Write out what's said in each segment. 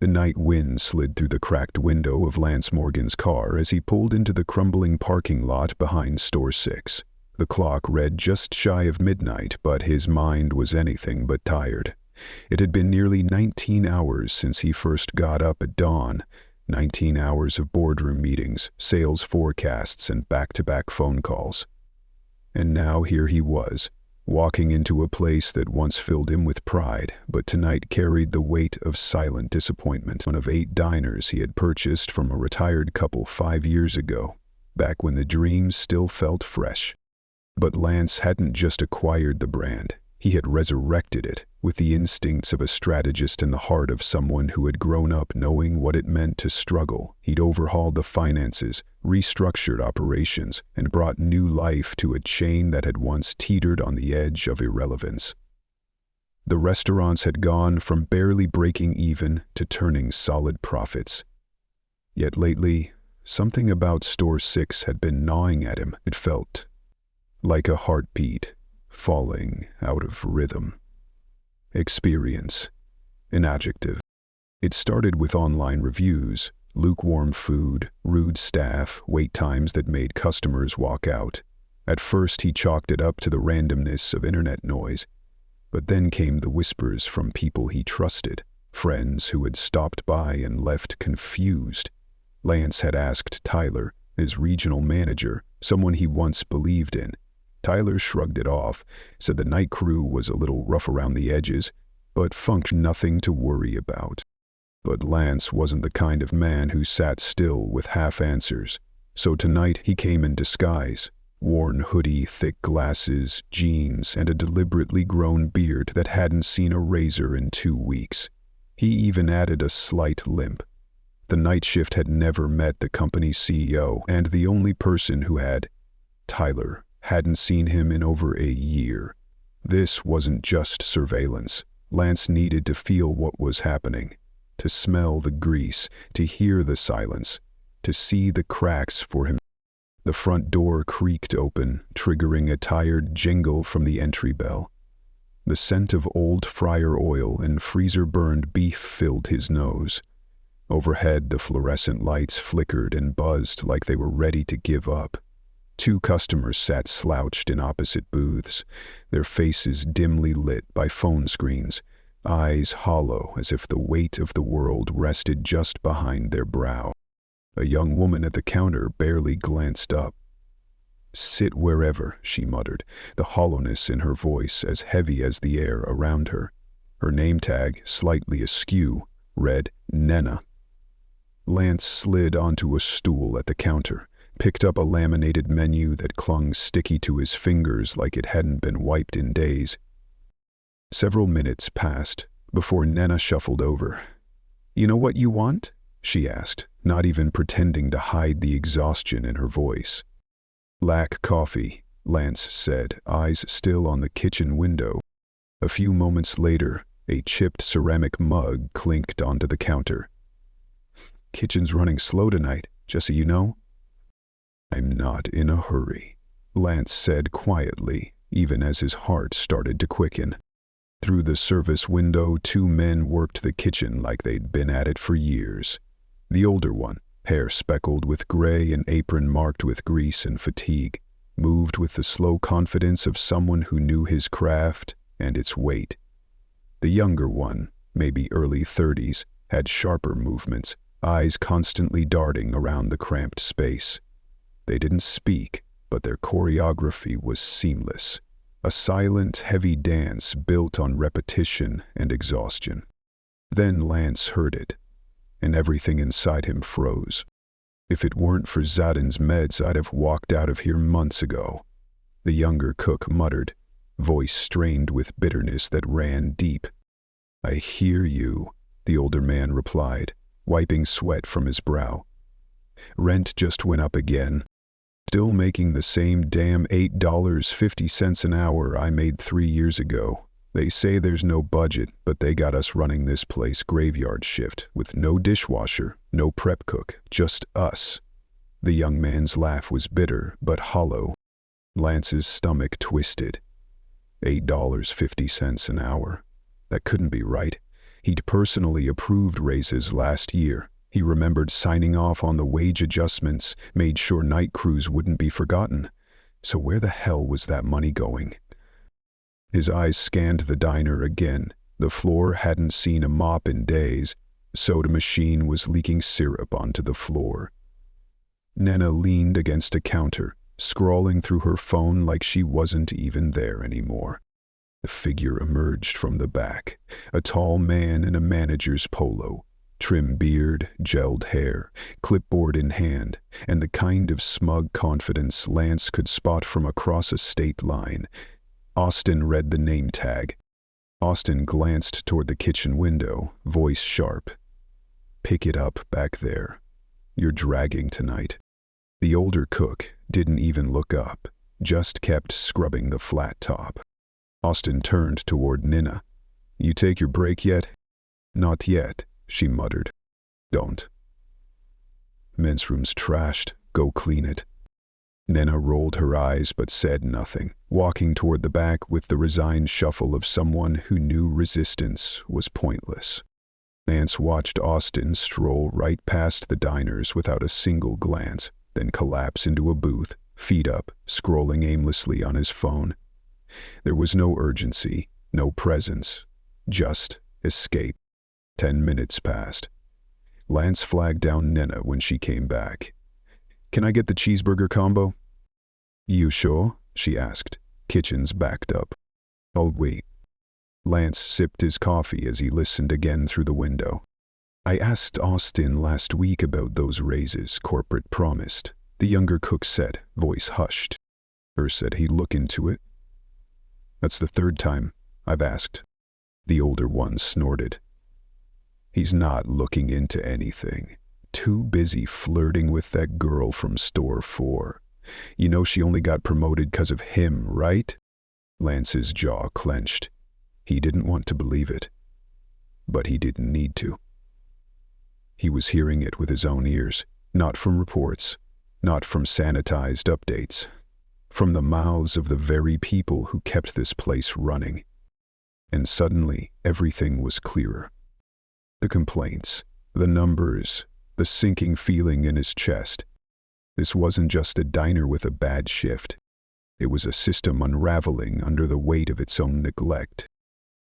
The night wind slid through the cracked window of Lance Morgan's car as he pulled into the crumbling parking lot behind Store 6. The clock read just shy of midnight, but his mind was anything but tired. It had been nearly 19 hours since he first got up at dawn. 19 hours of boardroom meetings, sales forecasts, and back-to-back phone calls. And now here he was, walking into a place that once filled him with pride, but tonight carried the weight of silent disappointment. One of 8 diners he had purchased from a retired couple 5 years ago, back when the dreams still felt fresh. But Lance hadn't just acquired the brand, he had resurrected it, with the instincts of a strategist and the heart of someone who had grown up knowing what it meant to struggle. He'd overhauled the finances, restructured operations, and brought new life to a chain that had once teetered on the edge of irrelevance. The restaurants had gone from barely breaking even to turning solid profits. Yet lately, something about Store 6 had been gnawing at him. It felt like a heartbeat falling out of rhythm. Experience, an adjective. It started with online reviews, lukewarm food, rude staff, wait times that made customers walk out. At first he chalked it up to the randomness of internet noise, but then came the whispers from people he trusted, friends who had stopped by and left confused. Lance had asked Tyler, his regional manager, someone he once believed in. Tyler shrugged it off, said the night crew was a little rough around the edges, but functioned, nothing to worry about. But Lance wasn't the kind of man who sat still with half answers, so tonight he came in disguise, worn hoodie, thick glasses, jeans, and a deliberately grown beard that hadn't seen a razor in 2 weeks. He even added a slight limp. The night shift had never met the company's CEO, and the only person who had, Tyler, hadn't seen him in over a year. This wasn't just surveillance. Lance needed to feel what was happening, to smell the grease, to hear the silence, to see the cracks for him. The front door creaked open, triggering a tired jingle from the entry bell. The scent of old fryer oil and freezer-burned beef filled his nose. Overhead, the fluorescent lights flickered and buzzed like they were ready to give up. 2 customers sat slouched in opposite booths, their faces dimly lit by phone screens, eyes hollow as if the weight of the world rested just behind their brow. A young woman at the counter barely glanced up. "Sit wherever," she muttered, the hollowness in her voice as heavy as the air around her. Her name tag, slightly askew, read Nena. Lance slid onto a stool at the counter, picked up a laminated menu that clung sticky to his fingers like it hadn't been wiped in days. Several minutes passed before Nena shuffled over. "You know what you want?" she asked, not even pretending to hide the exhaustion in her voice. "Lack coffee," Lance said, eyes still on the kitchen window. A few moments later, a chipped ceramic mug clinked onto the counter. "Kitchen's running slow tonight, just so you know." "I'm not in a hurry," Lance said quietly, even as his heart started to quicken. Through the service window, 2 men worked the kitchen like they'd been at it for years. The older one, hair speckled with gray and apron marked with grease and fatigue, moved with the slow confidence of someone who knew his craft and its weight. The younger one, maybe early 30s, had sharper movements, eyes constantly darting around the cramped space. They didn't speak, but their choreography was seamless, a silent, heavy dance built on repetition and exhaustion. Then Lance heard it, and everything inside him froze. "If it weren't for Zadin's meds, I'd have walked out of here months ago," the younger cook muttered, voice strained with bitterness that ran deep. "I hear you," the older man replied, wiping sweat from his brow. "Rent just went up again. Still making the same damn $8.50 an hour I made 3 years ago. They say there's no budget, but they got us running this place graveyard shift with no dishwasher, no prep cook, just us." The young man's laugh was bitter but hollow. Lance's stomach twisted. $8.50 an hour. That couldn't be right. He'd personally approved raises last year. He remembered signing off on the wage adjustments, made sure night crews wouldn't be forgotten. So where the hell was that money going? His eyes scanned the diner again. The floor hadn't seen a mop in days. Soda machine was leaking syrup onto the floor. Nena leaned against a counter, scrawling through her phone like she wasn't even there anymore. A figure emerged from the back, a tall man in a manager's polo, trim beard, gelled hair, clipboard in hand, and the kind of smug confidence Lance could spot from across a state line. Austin read the name tag. Austin glanced toward the kitchen window, voice sharp. "Pick it up back there. You're dragging tonight." The older cook didn't even look up, just kept scrubbing the flat top. Austin turned toward Nina. "You take your break yet?" "Not yet," she muttered. "Don't. Men's room's trashed. Go clean it." Nina rolled her eyes but said nothing, walking toward the back with the resigned shuffle of someone who knew resistance was pointless. Lance watched Austin stroll right past the diners without a single glance, then collapse into a booth, feet up, scrolling aimlessly on his phone. There was no urgency, no presence, just escape. 10 minutes passed. Lance flagged down Nina when she came back. "Can I get the cheeseburger combo?" "You sure?" she asked. "Kitchen's backed up." "I'll wait." Lance sipped his coffee as he listened again through the window. "I asked Austin last week about those raises corporate promised," the younger cook said, voice hushed. Said he'd look into it. "That's the third time I've asked." The older one snorted. "He's not looking into anything. Too busy flirting with that girl from store 4. You know she only got promoted 'cause of him, right?" Lance's jaw clenched. He didn't want to believe it, but he didn't need to. He was hearing it with his own ears, not from reports, not from sanitized updates, from the mouths of the very people who kept this place running. And suddenly, everything was clearer. The complaints, the numbers, the sinking feeling in his chest. This wasn't just a diner with a bad shift. It was a system unraveling under the weight of its own neglect.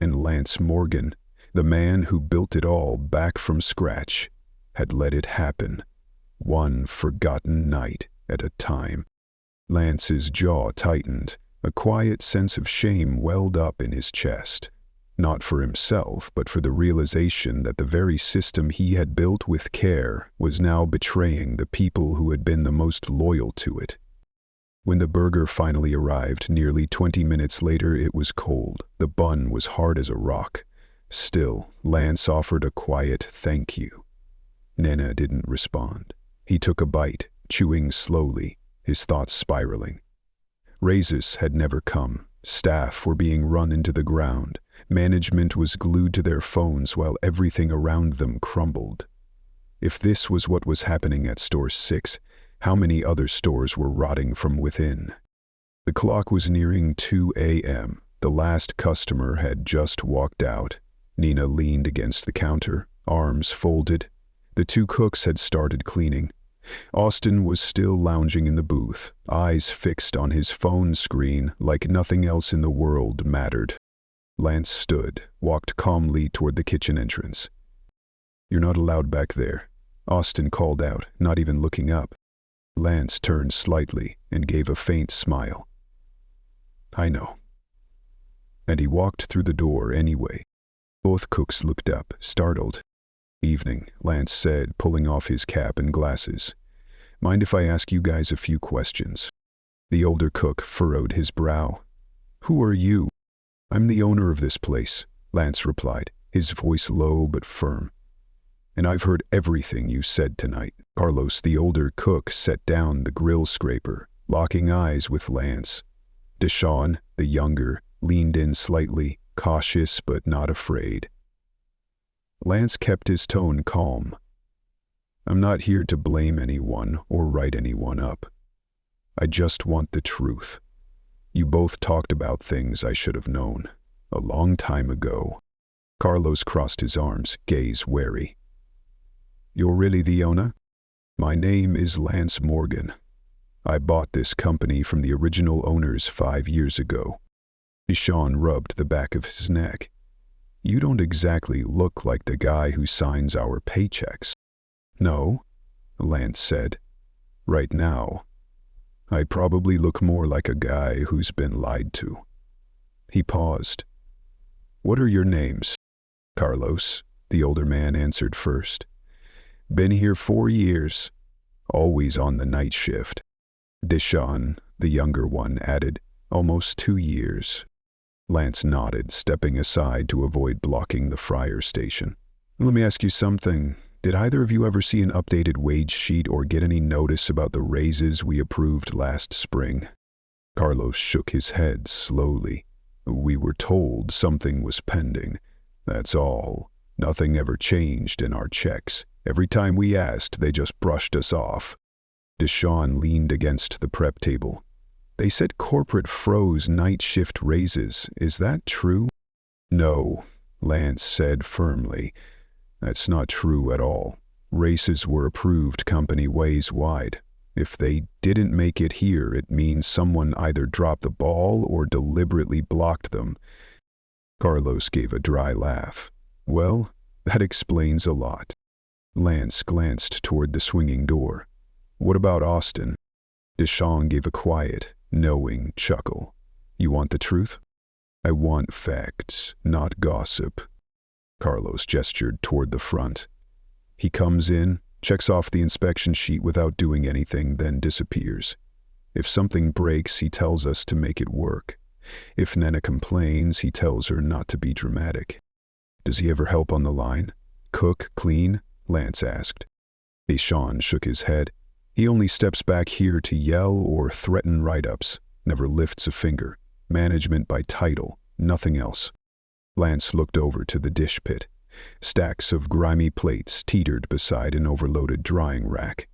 And Lance Morgan, the man who built it all back from scratch, had let it happen, one forgotten night at a time. Lance's jaw tightened, a quiet sense of shame welled up in his chest. Not for himself, but for the realization that the very system he had built with care was now betraying the people who had been the most loyal to it. When the burger finally arrived, nearly 20 minutes later, it was cold. The bun was hard as a rock. Still, Lance offered a quiet thank you. Nena didn't respond. He took a bite, chewing slowly, his thoughts spiraling. Raises had never come. Staff were being run into the ground. Management was glued to their phones while everything around them crumbled. If this was what was happening at Store 6, how many other stores were rotting from within? The clock was nearing 2 a.m. The last customer had just walked out. Nina leaned against the counter, arms folded. The two cooks had started cleaning. Austin was still lounging in the booth, eyes fixed on his phone screen like nothing else in the world mattered. Lance stood, walked calmly toward the kitchen entrance. "You're not allowed back there," Austin called out, not even looking up. Lance turned slightly and gave a faint smile. "I know." And he walked through the door anyway. Both cooks looked up, startled. "Evening," Lance said, pulling off his cap and glasses. "Mind if I ask you guys a few questions?" The older cook furrowed his brow. "Who are you?" "I'm the owner of this place," Lance replied, his voice low but firm. "And I've heard everything you said tonight." Carlos, the older cook, set down the grill scraper, locking eyes with Lance. Deshawn, the younger, leaned in slightly, cautious but not afraid. Lance kept his tone calm. "I'm not here to blame anyone or write anyone up. I just want the truth. You both talked about things I should have known a long time ago." Carlos crossed his arms, gaze wary. "You're really the owner?" "My name is Lance Morgan. I bought this company from the original owners 5 years ago." Deshaun rubbed the back of his neck. "You don't exactly look like the guy who signs our paychecks." "No," Lance said. "Right now, I probably look more like a guy who's been lied to." He paused. "What are your names?" "Carlos," the older man answered first. "Been here 4 years, always on the night shift." Deshaun, the younger one, added, "Almost 2 years." Lance nodded, stepping aside to avoid blocking the fryer station. "Let me ask you something. Did either of you ever see an updated wage sheet or get any notice about the raises we approved last spring?" Carlos shook his head slowly. "We were told something was pending. That's all. Nothing ever changed in our checks. Every time we asked, they just brushed us off." Deshaun leaned against the prep table. "They said corporate froze night shift raises. Is that true?" "No," Lance said firmly. "That's not true at all. Raises were approved company-wide. If they didn't make it here, it means someone either dropped the ball or deliberately blocked them." Carlos gave a dry laugh. "Well, that explains a lot." Lance glanced toward the swinging door. "What about Austin?" Deshaun gave a quiet, knowing chuckle. "You want the truth?" "I want facts, not gossip." Carlos gestured toward the front. "He comes in, checks off the inspection sheet without doing anything, then disappears. If something breaks, he tells us to make it work. If Nena complains, he tells her not to be dramatic." "Does he ever help on the line? Cook, clean?" Lance asked. Deshaun shook his head. "He only steps back here to yell or threaten write-ups, never lifts a finger. Management by title, nothing else." Lance looked over to the dish pit. Stacks of grimy plates teetered beside an overloaded drying rack.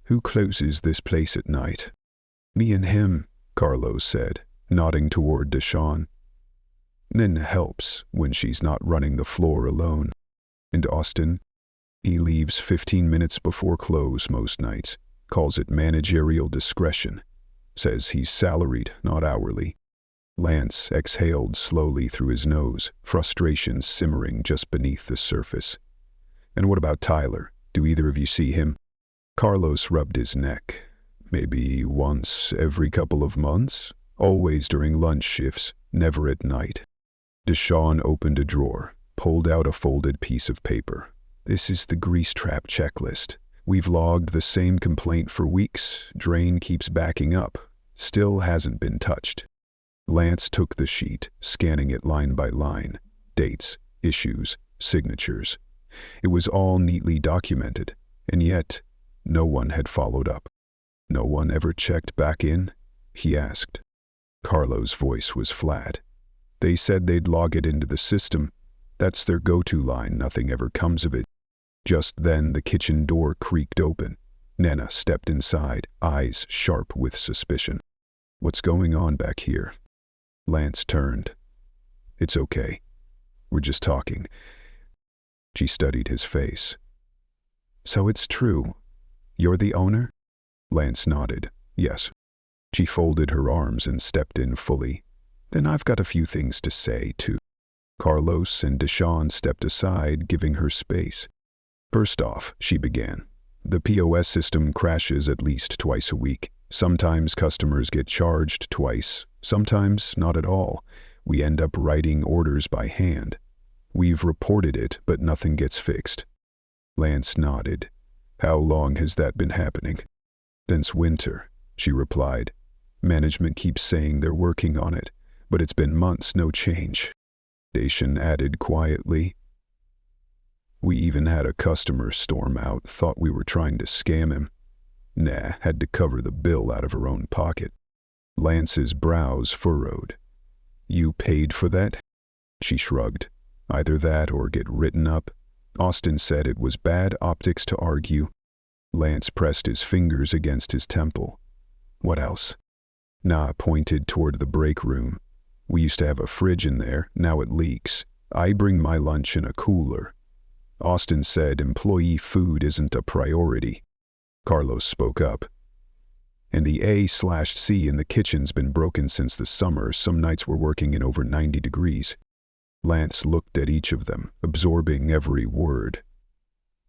"Who closes this place at night?" "Me and him," Carlos said, nodding toward Deshaun. "Nena helps when she's not running the floor alone." "And Austin?" "He leaves 15 minutes before close most nights. Calls it managerial discretion. Says he's salaried, not hourly." Lance exhaled slowly through his nose, frustration simmering just beneath the surface. "And what about Tyler? Do either of you see him?" Carlos rubbed his neck. "Maybe once every couple of months. Always during lunch shifts, never at night." Deshaun opened a drawer, pulled out a folded piece of paper. "This is the grease trap checklist. We've logged the same complaint for weeks. Drain keeps backing up. Still hasn't been touched." Lance took the sheet, scanning it line by line. Dates, issues, signatures. It was all neatly documented, and yet no one had followed up. "No one ever checked back in?" he asked. Carlo's voice was flat. "They said they'd log it into the system. That's their go-to line. Nothing ever comes of it." Just then the kitchen door creaked open. Nena stepped inside, eyes sharp with suspicion. "What's going on back here?" Lance turned. "It's okay. We're just talking." She studied his face. "So it's true. You're the owner?" Lance nodded. "Yes." She folded her arms and stepped in fully. "Then I've got a few things to say, too." Carlos and Deshaun stepped aside, giving her space. "First off," she began, "the POS system crashes at least twice a week. Sometimes customers get charged twice, sometimes not at all. We end up writing orders by hand. We've reported it, but nothing gets fixed." Lance nodded. "How long has that been happening?" "Since winter," she replied. "Management keeps saying they're working on it, but it's been months, no change." Dacian added quietly. "We even had a customer storm out, thought we were trying to scam him. Nah, had to cover the bill out of her own pocket." Lance's brows furrowed. "You paid for that?" She shrugged. "Either that or get written up. Austin said it was bad optics to argue." Lance pressed his fingers against his temple. "What else?" Na pointed toward the break room. "We used to have a fridge in there, now it leaks. I bring my lunch in a cooler. Austin said employee food isn't a priority. Carlos spoke up. And the A/C in the kitchen's been broken since the summer. Some nights we're working in over 90 degrees. Lance looked at each of them, absorbing every word.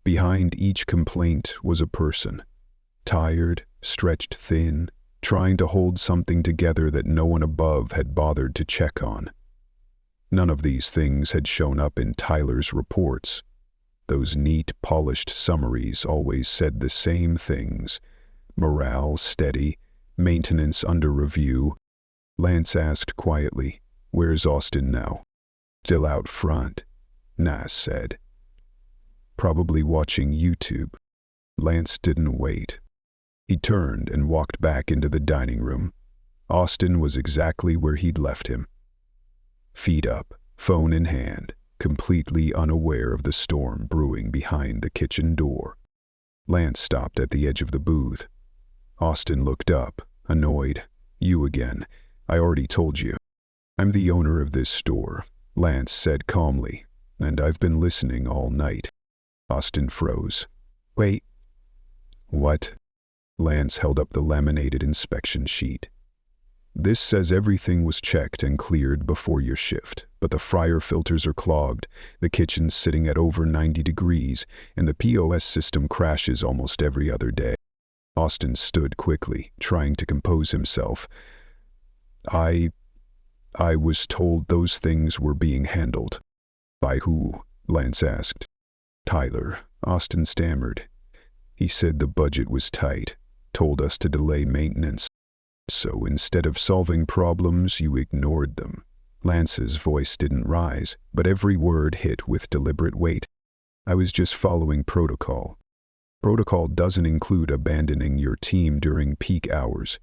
Behind each complaint was a person. Tired, stretched thin, trying to hold something together that no one above had bothered to check on. None of these things had shown up in Tyler's reports. Those neat, polished summaries always said the same things. Morale steady, maintenance under review. Lance asked quietly, "Where's Austin now?" "Still out front," Nas said. "Probably watching YouTube." Lance didn't wait. He turned and walked back into the dining room. Austin was exactly where he'd left him. Feet up, phone in hand, completely unaware of the storm brewing behind the kitchen door. Lance stopped at the edge of the booth. Austin looked up, annoyed. "You again. I already told you. I'm the owner of this store," Lance said calmly, "and I've been listening all night." Austin froze. "Wait." "What?" Lance held up the laminated inspection sheet. "This says everything was checked and cleared before your shift, but the fryer filters are clogged, the kitchen's sitting at over 90 degrees, and the POS system crashes almost every other day." Austin stood quickly, trying to compose himself. I was told those things were being handled." "By who?" Lance asked. "Tyler," Austin stammered. "He said the budget was tight, told us to delay maintenance. So instead of solving problems, you ignored them." Lance's voice didn't rise, but every word hit with deliberate weight. "I was just following protocol. Protocol doesn't include abandoning your team during peak hours.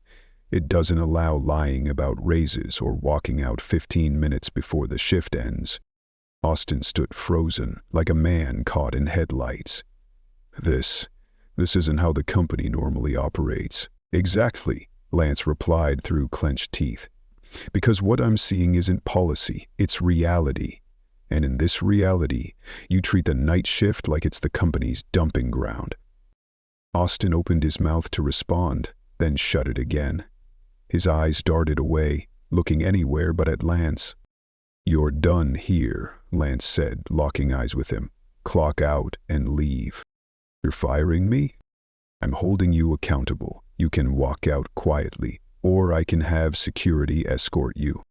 It doesn't allow lying about raises or walking out 15 minutes before the shift ends." Austin stood frozen, like a man caught in headlights. This isn't how the company normally operates." "Exactly," Lance replied through clenched teeth. "Because what I'm seeing isn't policy, it's reality. And in this reality, you treat the night shift like it's the company's dumping ground." Austin opened his mouth to respond, then shut it again. His eyes darted away, looking anywhere but at Lance. "You're done here," Lance said, locking eyes with him. "Clock out and leave." "You're firing me?" "I'm holding you accountable. You can walk out quietly, or I can have security escort you."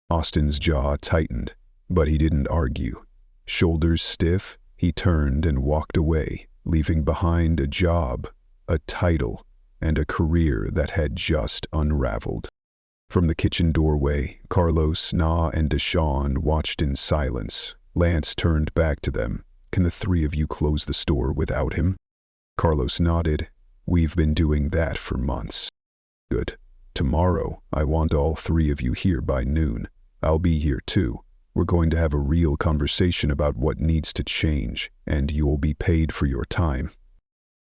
Austin's jaw tightened, but he didn't argue. Shoulders stiff, he turned and walked away, leaving behind a job, a title, and a career that had just unraveled. From the kitchen doorway, Carlos, Na, and Deshawn watched in silence. Lance turned back to them. "Can the three of you close the store without him?" Carlos nodded. "We've been doing that for months." "Good. Tomorrow, I want all three of you here by noon. I'll be here too. We're going to have a real conversation about what needs to change, and you'll be paid for your time."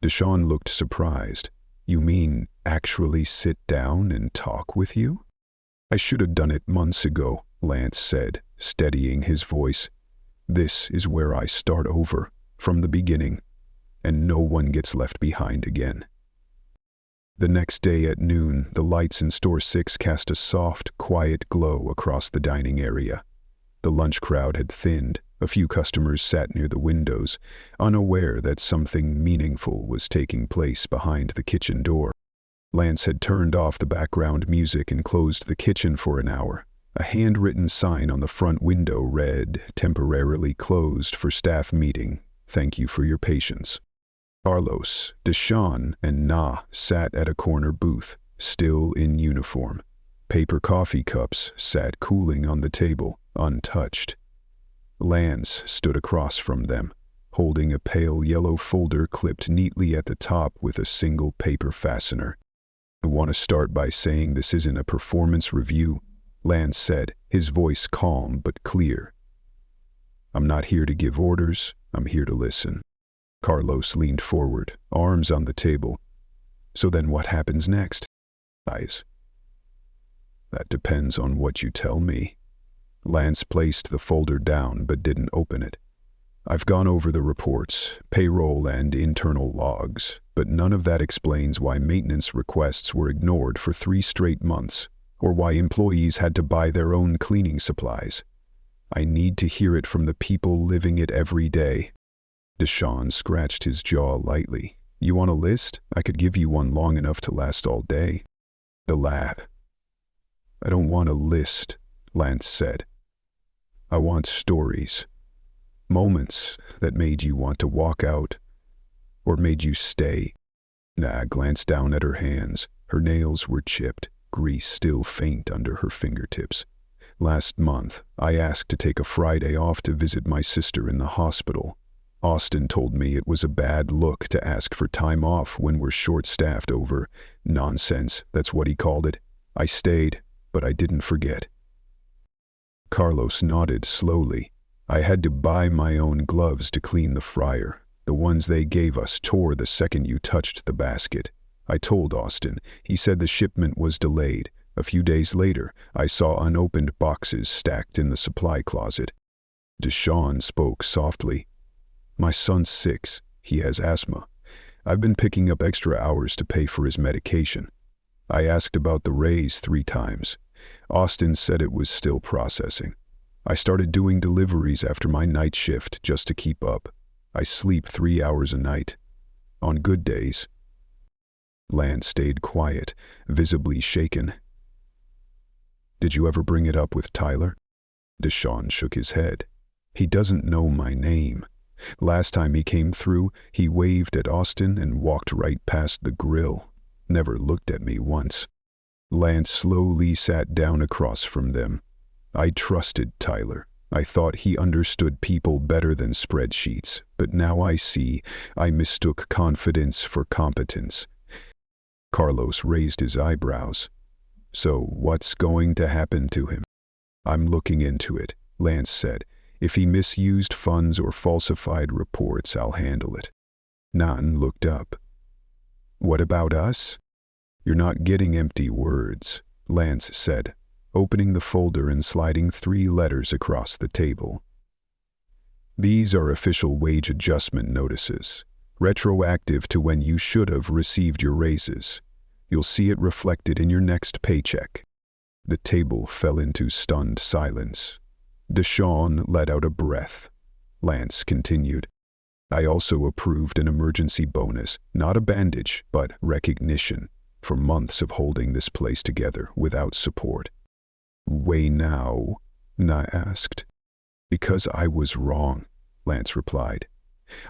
Deshawn looked surprised. "You mean actually sit down and talk with you?" "I should have done it months ago," Lance said, steadying his voice. "This is where I start over, from the beginning, and no one gets left behind again." The next day at noon, the lights in Store 6 cast a soft, quiet glow across the dining area. The lunch crowd had thinned. A few customers sat near the windows, unaware that something meaningful was taking place behind the kitchen door. Lance had turned off the background music and closed the kitchen for an hour. A handwritten sign on the front window read, "Temporarily closed for staff meeting. Thank you for your patience." Carlos, Deshawn, and Na sat at a corner booth, still in uniform. Paper coffee cups sat cooling on the table, untouched. Lance stood across from them, holding a pale yellow folder clipped neatly at the top with a single paper fastener. "I want to start by saying this isn't a performance review," Lance said, his voice calm but clear. "I'm not here to give orders, I'm here to listen." Carlos leaned forward, arms on the table. "So then what happens next?" "Eyes." "That depends on what you tell me." Lance placed the folder down but didn't open it. I've gone over the reports, payroll and internal logs, but none of that explains why maintenance requests were ignored for 3 straight months, or why employees had to buy their own cleaning supplies. I need to hear it from the people living it every day. Deshawn scratched his jaw lightly. You want a list? I could give you one long enough to last all day. The lab. I don't want a list, Lance said. I want stories. Moments that made you want to walk out, or made you stay. Nah glanced down at her hands. Her nails were chipped, grease still faint under her fingertips. Last month, I asked to take a Friday off to visit my sister in the hospital. Austin told me it was a bad look to ask for time off when we're short-staffed over nonsense, that's what he called it. I stayed, but I didn't forget. Carlos nodded slowly. I had to buy my own gloves to clean the fryer. The ones they gave us tore the second you touched the basket. I told Austin. He said the shipment was delayed. A few days later, I saw unopened boxes stacked in the supply closet. Deshawn spoke softly. My son's 6. He has asthma. I've been picking up extra hours to pay for his medication. I asked about the raise 3 times. Austin said it was still processing. I started doing deliveries after my night shift just to keep up. I sleep 3 hours a night. On good days. Lance stayed quiet, visibly shaken. Did you ever bring it up with Tyler? Deshawn shook his head. He doesn't know my name. Last time he came through, he waved at Austin and walked right past the grill. Never looked at me once. Lance slowly sat down across from them. I trusted Tyler. I thought he understood people better than spreadsheets, but now I see I mistook confidence for competence. Carlos raised his eyebrows. So what's going to happen to him? I'm looking into it, Lance said. If he misused funds or falsified reports, I'll handle it. Nan looked up. What about us? You're not getting empty words, Lance said, opening the folder and sliding 3 letters across the table. These are official wage adjustment notices, retroactive to when you should have received your raises. You'll see it reflected in your next paycheck. The table fell into stunned silence. Deshawn let out a breath. Lance continued. I also approved an emergency bonus, not a bandage, but recognition, for months of holding this place together without support. Why now? Na asked. Because I was wrong, Lance replied.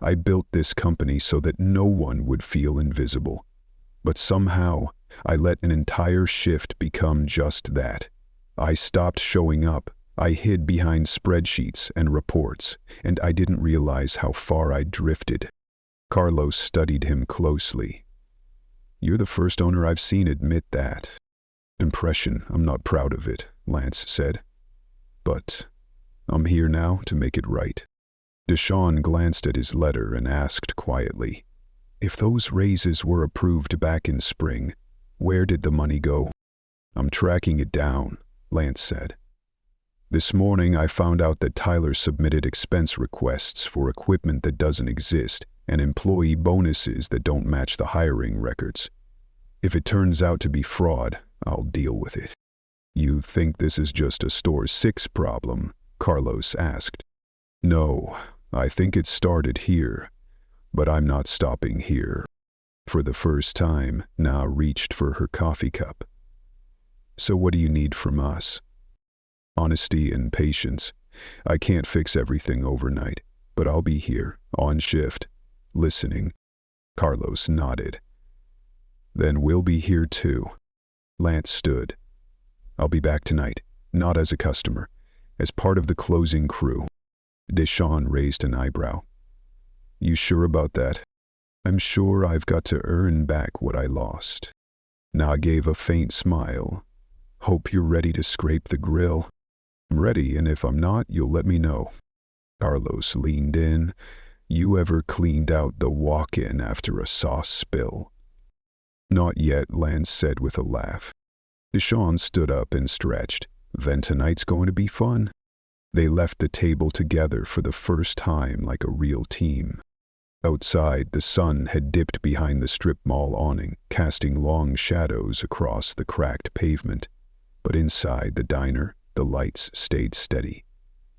I built this company so that no one would feel invisible. But somehow, I let an entire shift become just that. I stopped showing up. I hid behind spreadsheets and reports, and I didn't realize how far I'd drifted. Carlos studied him closely. You're the first owner I've seen admit that. Impression, I'm not proud of it, Lance said. But I'm here now to make it right. Deshawn glanced at his letter and asked quietly, if those raises were approved back in spring, where did the money go? I'm tracking it down, Lance said. This morning I found out that Tyler submitted expense requests for equipment that doesn't exist and employee bonuses that don't match the hiring records. If it turns out to be fraud, I'll deal with it. You think this is just a Store 6 problem? Carlos asked. No, I think it started here, but I'm not stopping here. For the first time, Na reached for her coffee cup. So what do you need from us? Honesty and patience. I can't fix everything overnight, but I'll be here, on shift, listening. Carlos nodded. Then we'll be here too. Lance stood. I'll be back tonight, not as a customer, as part of the closing crew. Deshawn raised an eyebrow. You sure about that? I'm sure I've got to earn back what I lost. Na gave a faint smile. Hope you're ready to scrape the grill. I'm ready, and if I'm not, you'll let me know. Carlos leaned in. You ever cleaned out the walk-in after a sauce spill? Not yet, Lance said with a laugh. Deshawn stood up and stretched. Then tonight's going to be fun. They left the table together for the first time like a real team. Outside, the sun had dipped behind the strip mall awning, casting long shadows across the cracked pavement. But inside the diner, the lights stayed steady.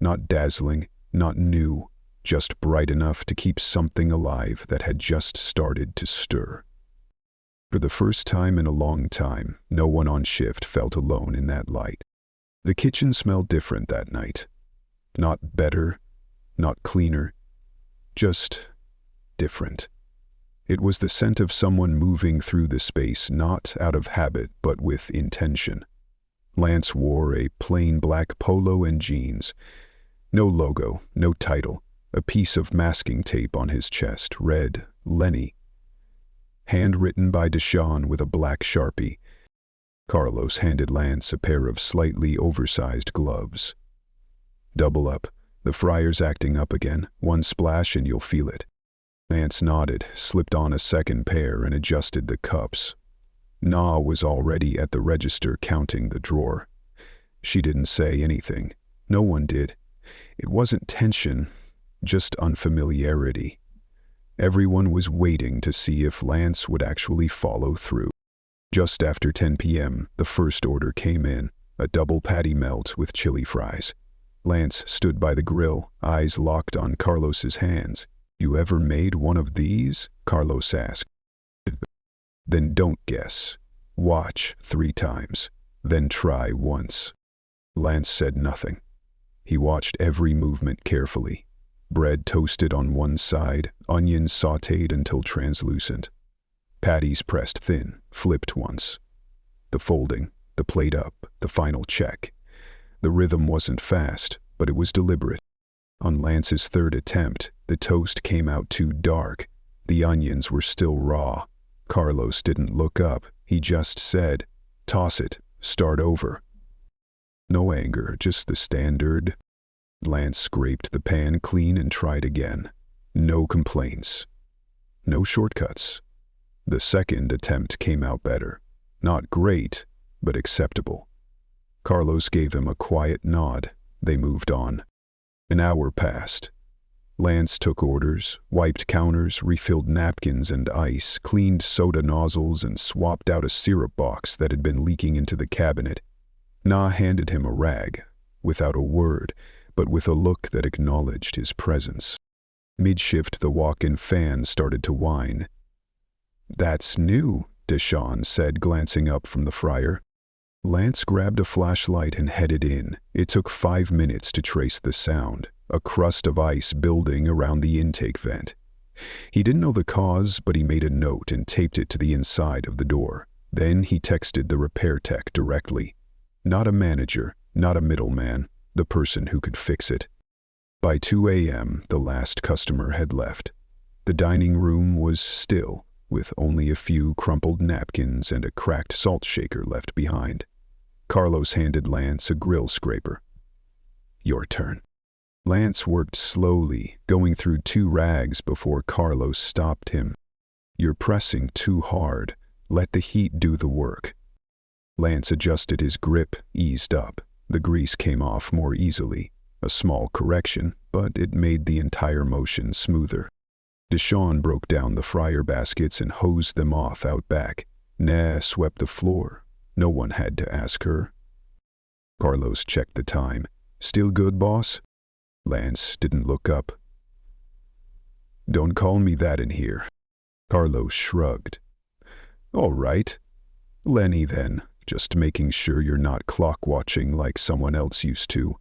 Not dazzling, not new, just bright enough to keep something alive that had just started to stir. For the first time in a long time, no one on shift felt alone in that light. The kitchen smelled different that night. Not better, not cleaner, just different. It was the scent of someone moving through the space, not out of habit, but with intention. Lance wore a plain black polo and jeans. No logo, no title, a piece of masking tape on his chest, read, Lenny. Handwritten by Deshawn with a black Sharpie. Carlos handed Lance a pair of slightly oversized gloves. Double up, the fryer's acting up again, one splash and you'll feel it. Lance nodded, slipped on a second pair and adjusted the cups. Na was already at the register counting the drawer. She didn't say anything. No one did. It wasn't tension, just unfamiliarity. Everyone was waiting to see if Lance would actually follow through. Just after 10 p.m., the first order came in, a double patty melt with chili fries. Lance stood by the grill, eyes locked on Carlos's hands. "You ever made one of these?" Carlos asked. "Then don't guess. Watch 3 times, then try once." Lance said nothing. He watched every movement carefully. Bread toasted on one side, onions sautéed until translucent. Patties pressed thin, flipped once. The folding, the plate up, the final check. The rhythm wasn't fast, but it was deliberate. On Lance's third attempt, the toast came out too dark. The onions were still raw. Carlos didn't look up. He just said, "Toss it, start over." No anger, just the standard. Lance scraped the pan clean and tried again. No complaints. No shortcuts. The second attempt came out better. Not great, but acceptable. Carlos gave him a quiet nod. They moved on. An hour passed. Lance took orders, wiped counters, refilled napkins and ice, cleaned soda nozzles, and swapped out a syrup box that had been leaking into the cabinet. Na handed him a rag, without a word, but with a look that acknowledged his presence. Mid-shift, the walk-in fan started to whine. "That's new," Deshawn said, glancing up from the fryer. Lance grabbed a flashlight and headed in. It took 5 minutes to trace the sound, a crust of ice building around the intake vent. He didn't know the cause, but he made a note and taped it to the inside of the door. Then he texted the repair tech directly. Not a manager, not a middleman, the person who could fix it. By 2 a.m., the last customer had left. The dining room was still, with only a few crumpled napkins and a cracked salt shaker left behind. Carlos handed Lance a grill scraper. "Your turn." Lance worked slowly, going through 2 rags before Carlos stopped him. "You're pressing too hard. Let the heat do the work." Lance adjusted his grip, eased up. The grease came off more easily. A small correction, but it made the entire motion smoother. Deshawn broke down the fryer baskets and hosed them off out back. Na swept the floor. No one had to ask her. Carlos checked the time. "Still good, boss?" Lance didn't look up. "Don't call me that in here." Carlos shrugged. "All right. Lenny then, just making sure you're not clock watching like someone else used to.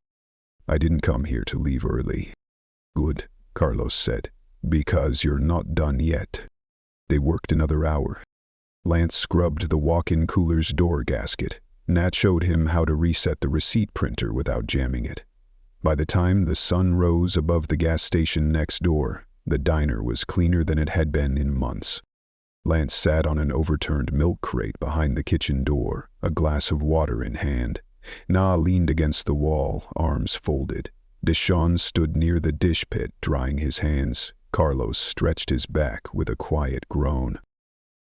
I didn't come here to leave early." "Good," Carlos said, "because you're not done yet." They worked another hour. Lance scrubbed the walk-in cooler's door gasket. Nat showed him how to reset the receipt printer without jamming it. By the time the sun rose above the gas station next door, the diner was cleaner than it had been in months. Lance sat on an overturned milk crate behind the kitchen door, a glass of water in hand. Na leaned against the wall, arms folded. Deshawn stood near the dish pit, drying his hands. Carlos stretched his back with a quiet groan.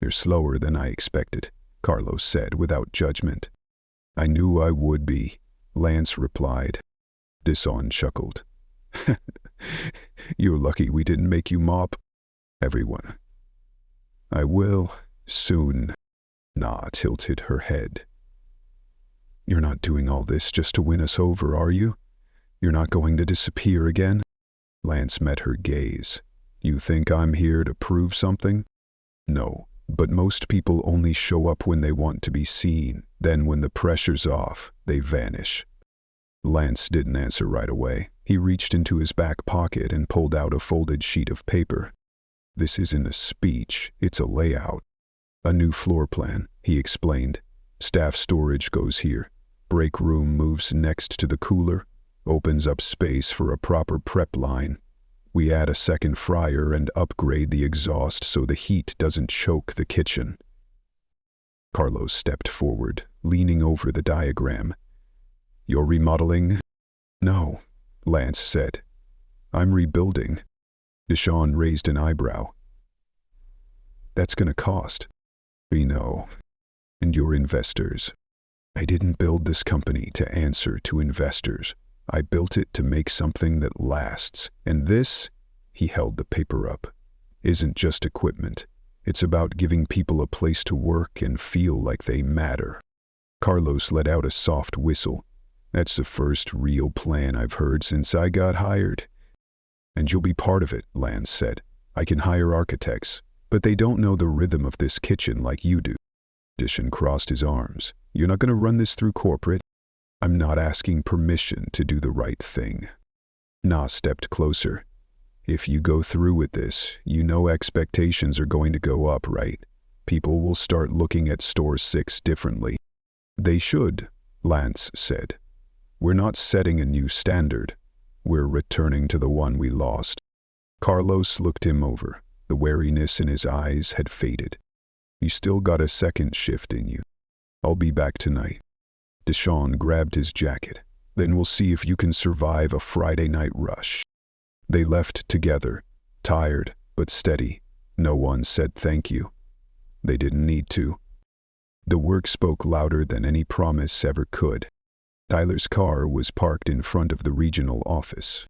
"You're slower than I expected," Carlos said without judgment. "I knew I would be," Lance replied. Deshaun chuckled. You're lucky we didn't make you mop. Everyone. I will, soon. Na tilted her head. You're not doing all this just to win us over, are you? You're not going to disappear again? Lance met her gaze. You think I'm here to prove something? No, but most people only show up when they want to be seen. Then when the pressure's off, they vanish. Lance didn't answer right away. He reached into his back pocket and pulled out a folded sheet of paper. This isn't a speech, it's a layout. A new floor plan, he explained. Staff storage goes here. Break room moves next to the cooler, opens up space for a proper prep line. We add a second fryer and upgrade the exhaust so the heat doesn't choke the kitchen. Carlos stepped forward, leaning over the diagram. You're remodeling? No, Lance said. I'm rebuilding. Deshaun raised an eyebrow. That's gonna cost. We know. And your investors. I didn't build this company to answer to investors. I built it to make something that lasts. And this, he held the paper up, isn't just equipment. It's about giving people a place to work and feel like they matter. Carlos let out a soft whistle. That's the first real plan I've heard since I got hired. And you'll be part of it, Lance said. I can hire architects, but they don't know the rhythm of this kitchen like you do. Deshaun crossed his arms. You're not going to run this through corporate? I'm not asking permission to do the right thing. Na stepped closer. If you go through with this, you know expectations are going to go up, right? People will start looking at Store 6 differently. They should, Lance said. We're not setting a new standard. We're returning to the one we lost. Carlos looked him over. The wariness in his eyes had faded. You still got a second shift in you. I'll be back tonight. Deshaun grabbed his jacket. Then we'll see if you can survive a Friday night rush. They left together, tired but steady. No one said thank you. They didn't need to. The work spoke louder than any promise ever could. Tyler's car was parked in front of the regional office.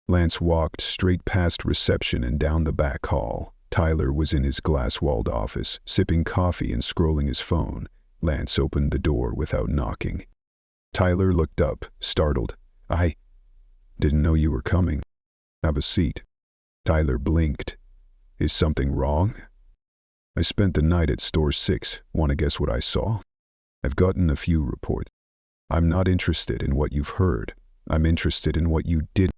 Lance walked straight past reception and down the back hall. Tyler was in his glass-walled office, sipping coffee and scrolling his phone. Lance opened the door without knocking. Tyler looked up, startled. I didn't know you were coming. Have a seat. Tyler blinked. Is something wrong? I spent the night at Store 6. Want to guess what I saw? I've gotten a few reports. I'm not interested in what you've heard. I'm interested in what you did.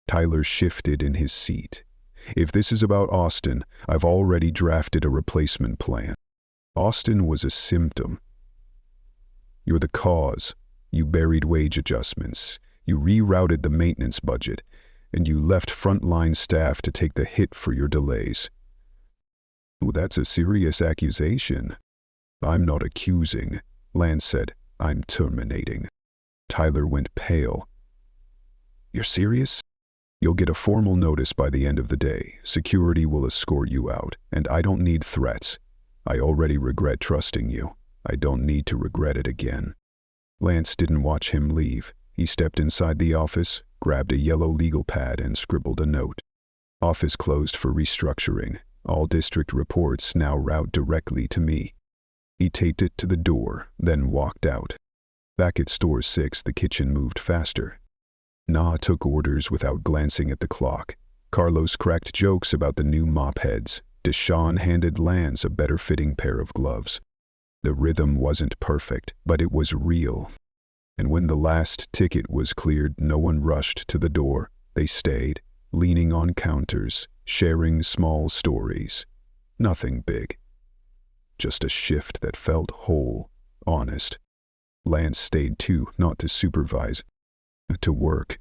Tyler shifted in his seat. If this is about Austin, I've already drafted a replacement plan. Austin was a symptom. You're the cause. You buried wage adjustments. You rerouted the maintenance budget. And you left frontline staff to take the hit for your delays. Ooh, that's a serious accusation. I'm not accusing, Lance said. I'm terminating. Tyler went pale. You're serious? You'll get a formal notice by the end of the day. Security will escort you out, and I don't need threats. I already regret trusting you. I don't need to regret it again. Lance didn't watch him leave. He stepped inside the office, grabbed a yellow legal pad and scribbled a note. Office closed for restructuring. All district reports now route directly to me. He taped it to the door, then walked out. Back at Store 6, the kitchen moved faster. Na took orders without glancing at the clock. Carlos cracked jokes about the new mop heads. Deshaun handed Lance a better-fitting pair of gloves. The rhythm wasn't perfect, but it was real. And when the last ticket was cleared, no one rushed to the door. They stayed, leaning on counters, sharing small stories. Nothing big. Just a shift that felt whole, honest. Lance stayed too, not to supervise, to work.